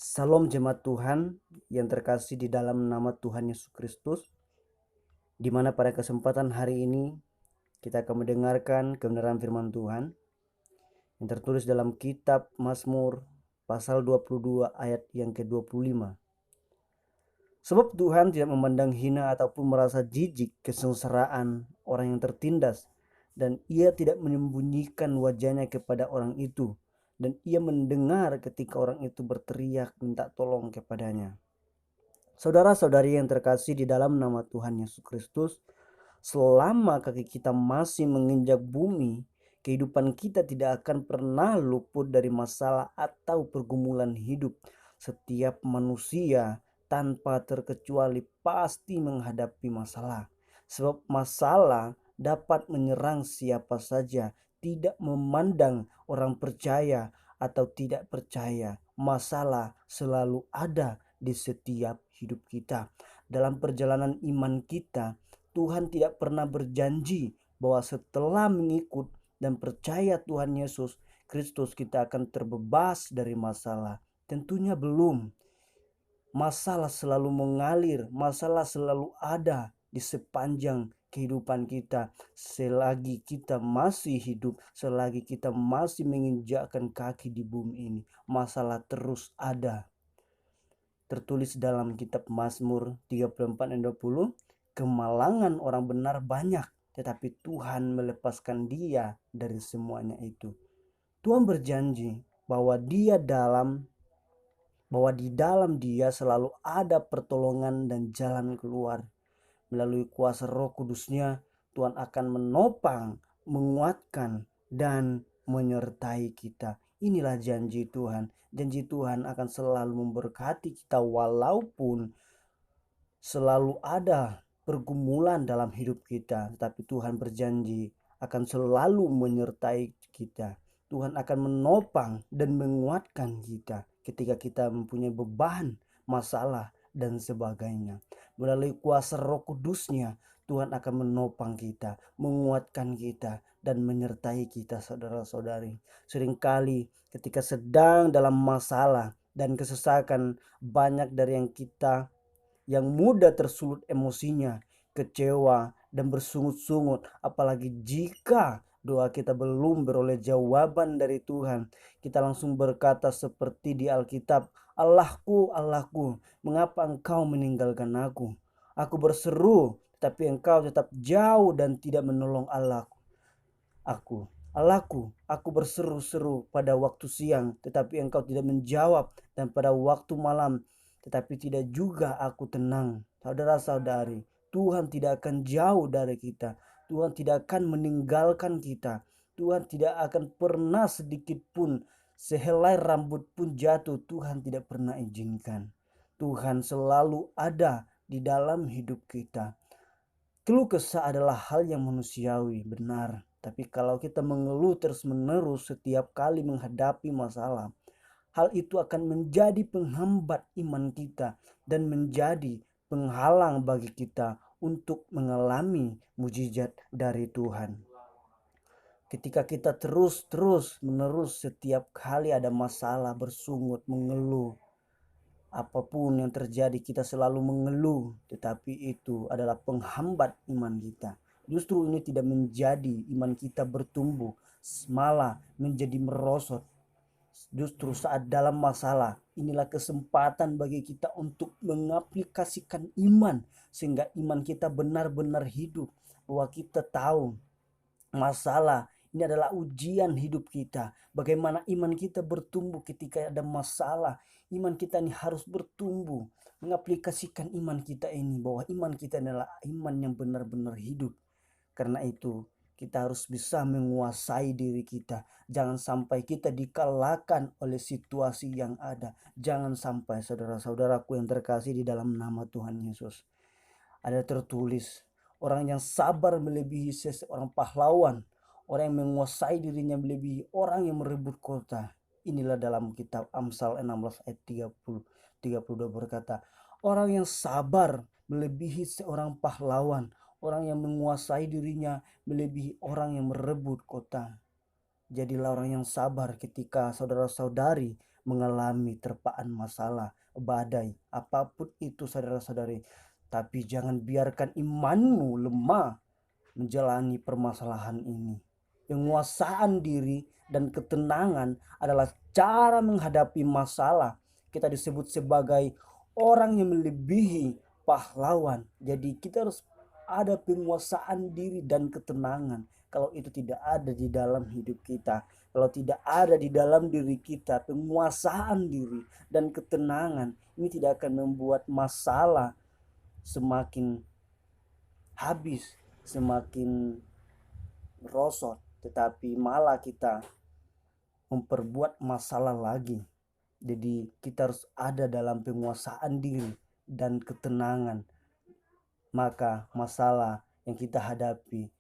Salam jemaat Tuhan yang terkasih di dalam nama Tuhan Yesus Kristus, di mana pada kesempatan hari ini kita akan mendengarkan kebenaran firman Tuhan yang tertulis dalam kitab Mazmur pasal 22 ayat yang ke-25. Sebab Tuhan tidak memandang hina ataupun merasa jijik kesengsaraan orang yang tertindas, dan ia tidak menyembunyikan wajahnya kepada orang itu, dan ia mendengar ketika orang itu berteriak minta tolong kepadanya. Saudara-saudari yang terkasih di dalam nama Tuhan Yesus Kristus, selama kaki kita masih menginjak bumi, kehidupan kita tidak akan pernah luput dari masalah atau pergumulan hidup. Setiap manusia tanpa terkecuali pasti menghadapi masalah. Sebab masalah dapat menyerang siapa saja, tidak memandang orang percaya atau tidak percaya. Masalah selalu ada di setiap hidup kita. Dalam perjalanan iman kita, Tuhan tidak pernah berjanji bahwa setelah mengikut dan percaya Tuhan Yesus Kristus kita akan terbebas dari masalah. Tentunya belum. Masalah selalu mengalir, masalah selalu ada di sepanjang kehidupan kita. Selagi kita masih hidup, selagi kita masih menginjakkan kaki di bumi ini, masalah terus ada. Tertulis dalam kitab Mazmur 34 ayat 20, kemalangan orang benar banyak, tetapi Tuhan melepaskan dia dari semuanya itu. Tuhan berjanji bahwa di dalam dia selalu ada pertolongan dan jalan keluar. Melalui kuasa Roh Kudus-Nya, Tuhan akan menopang, menguatkan, dan menyertai kita. Inilah janji Tuhan. Janji Tuhan akan selalu memberkati kita walaupun selalu ada pergumulan dalam hidup kita. Tetapi Tuhan berjanji akan selalu menyertai kita. Tuhan akan menopang dan menguatkan kita ketika kita mempunyai beban, masalah, dan sebagainya. Melalui kuasa Roh Kudus-Nya, Tuhan akan menopang kita, menguatkan kita, dan menyertai kita, saudara-saudari. Seringkali ketika sedang dalam masalah dan kesesakan, banyak dari kita yang mudah tersulut emosinya, kecewa, dan bersungut-sungut. Apalagi jika doa kita belum beroleh jawaban dari Tuhan, kita langsung berkata seperti di Alkitab, Allahku, Allahku, mengapa engkau meninggalkan aku? Aku berseru, tapi engkau tetap jauh dan tidak menolong Allahku, aku berseru-seru pada waktu siang, tetapi engkau tidak menjawab, dan pada waktu malam, tetapi tidak juga aku tenang. Saudara-saudari, Tuhan tidak akan jauh dari kita. Tuhan tidak akan meninggalkan kita. Tuhan tidak akan pernah sedikit pun, sehelai rambut pun jatuh, Tuhan tidak pernah izinkan. Tuhan selalu ada di dalam hidup kita. Keluh kesah adalah hal yang manusiawi, benar. Tapi kalau kita mengeluh terus-menerus setiap kali menghadapi masalah, hal itu akan menjadi penghambat iman kita dan menjadi penghalang bagi kita untuk mengalami mujizat dari Tuhan. Ketika kita terus-menerus setiap kali ada masalah bersungut, mengeluh, apapun yang terjadi kita selalu mengeluh, tetapi itu adalah penghambat iman kita. Justru ini tidak menjadi iman kita bertumbuh, malah menjadi merosot. Justru saat dalam masalah, inilah kesempatan bagi kita untuk mengaplikasikan iman, sehingga iman kita benar-benar hidup. Bahwa kita tahu masalah ini adalah ujian hidup kita. Bagaimana iman kita bertumbuh ketika ada masalah. Iman kita ini harus bertumbuh. Mengaplikasikan iman kita ini, bahwa iman kita adalah iman yang benar-benar hidup. Karena itu kita harus bisa menguasai diri kita. Jangan sampai kita dikalahkan oleh situasi yang ada. Jangan sampai, saudara-saudaraku yang terkasih di dalam nama Tuhan Yesus. Ada tertulis, orang yang sabar melebihi seseorang pahlawan. Orang yang menguasai dirinya melebihi orang yang merebut kota. Inilah dalam kitab Amsal 16 ayat 32 berkata, orang yang sabar melebihi seorang pahlawan. Orang yang menguasai dirinya melebihi orang yang merebut kota. Jadilah orang yang sabar ketika saudara-saudari mengalami terpaan masalah, badai, apapun itu saudara-saudari. Tapi jangan biarkan imanmu lemah menjalani permasalahan ini. Penguasaan diri dan ketenangan adalah cara menghadapi masalah. Kita disebut sebagai orang yang melebihi pahlawan. Jadi kita harus ada penguasaan diri dan ketenangan. Kalau itu tidak ada di dalam hidup kita, kalau tidak ada di dalam diri kita, penguasaan diri dan ketenangan, ini tidak akan membuat masalah semakin habis, semakin merosot, tetapi malah kita memperbuat masalah lagi. Jadi kita harus ada dalam penguasaan diri dan ketenangan. Maka masalah yang kita hadapi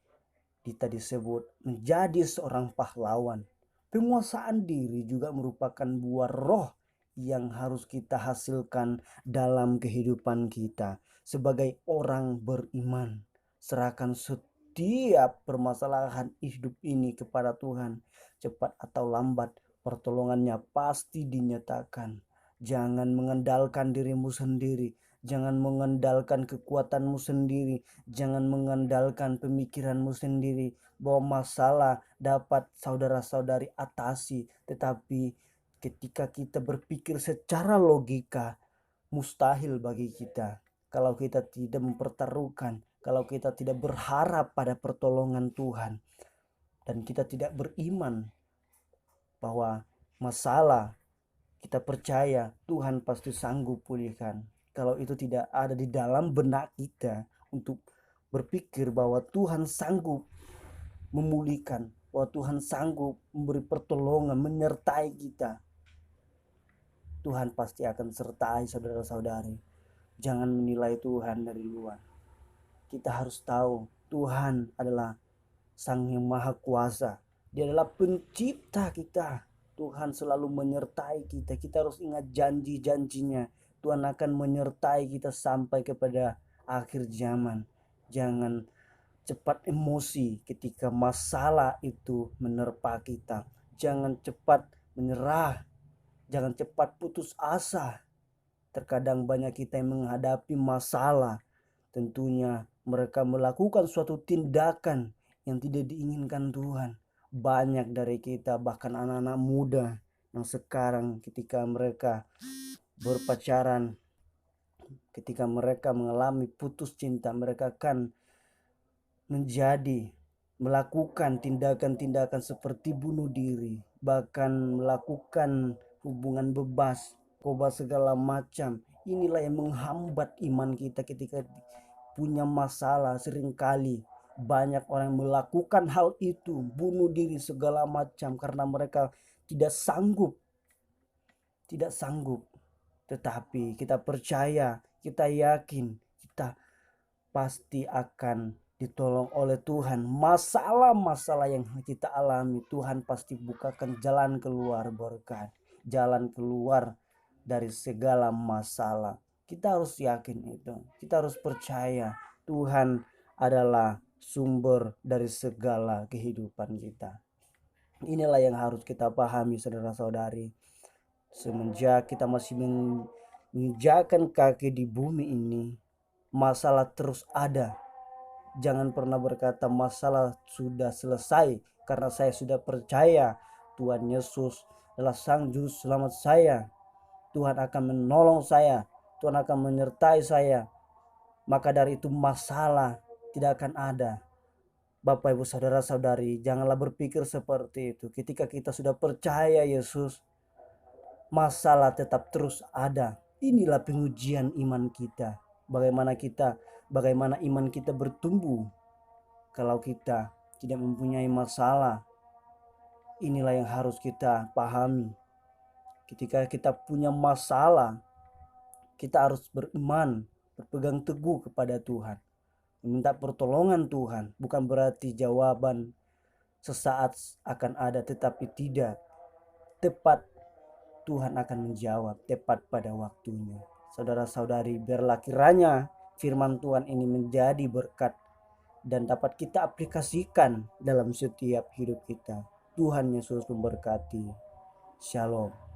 kita disebut menjadi seorang pahlawan. Penguasaan diri juga merupakan buah roh yang harus kita hasilkan dalam kehidupan kita sebagai orang beriman. Serahkan setiap permasalahan hidup ini kepada Tuhan. Cepat atau lambat pertolongannya pasti dinyatakan. Jangan mengandalkan dirimu sendiri. Jangan mengandalkan kekuatanmu sendiri. Jangan mengandalkan pemikiranmu sendiri bahwa masalah dapat saudara-saudari atasi. Tetapi ketika kita berpikir secara logika, mustahil bagi kita. Kalau kita tidak mempertaruhkan, kalau kita tidak berharap pada pertolongan Tuhan, dan kita tidak beriman bahwa masalah kita percaya Tuhan pasti sanggup pulihkan. Kalau itu tidak ada di dalam benak kita untuk berpikir bahwa Tuhan sanggup memulihkan, bahwa Tuhan sanggup memberi pertolongan, menyertai kita, Tuhan pasti akan sertai saudara-saudari. Jangan menilai Tuhan dari luar. Kita harus tahu Tuhan adalah Sang Yang Maha Kuasa. Dia adalah pencipta kita. Tuhan selalu menyertai kita. Kita harus ingat janji-janjinya. Tuhan akan menyertai kita sampai kepada akhir zaman. Jangan cepat emosi ketika masalah itu menerpa kita. Jangan cepat menyerah. Jangan cepat putus asa. Terkadang banyak kita yang menghadapi masalah. Tentunya mereka melakukan suatu tindakan yang tidak diinginkan Tuhan. Banyak dari kita, bahkan anak-anak muda yang sekarang ketika mereka berpacaran, ketika mereka mengalami putus cinta, mereka akan melakukan tindakan-tindakan seperti bunuh diri, bahkan melakukan hubungan bebas, narkoba segala macam. Inilah yang menghambat iman kita ketika punya masalah. Seringkali banyak orang melakukan hal itu, bunuh diri segala macam, karena mereka tidak sanggup. Tetapi kita percaya, kita yakin, kita pasti akan ditolong oleh Tuhan. Masalah-masalah yang kita alami, Tuhan pasti bukakan jalan keluar berkat, jalan keluar dari segala masalah. Kita harus yakin itu. Kita harus percaya Tuhan adalah sumber dari segala kehidupan kita. Inilah yang harus kita pahami saudara-saudari. Semenjak kita masih menginjakkan kaki di bumi ini, masalah terus ada. Jangan pernah berkata masalah sudah selesai, karena saya sudah percaya Tuhan Yesus adalah Sang Juru Selamat saya. Tuhan akan menolong saya, Tuhan akan menyertai saya. Maka dari itu masalah tidak akan ada. Bapak Ibu saudara-saudari, janganlah berpikir seperti itu. Ketika kita sudah percaya Yesus, masalah tetap terus ada. Inilah pengujian iman kita. Bagaimana iman kita bertumbuh kalau kita tidak mempunyai masalah. Inilah yang harus kita pahami. Ketika kita punya masalah, kita harus beriman, berpegang teguh kepada Tuhan, meminta pertolongan Tuhan. Bukan berarti jawaban sesaat akan ada, tetapi tidak tepat. Tuhan akan menjawab tepat pada waktunya. Saudara-saudari, biarlah kiranya firman Tuhan ini menjadi berkat dan dapat kita aplikasikan dalam setiap hidup kita. Tuhan Yesus memberkati. Shalom.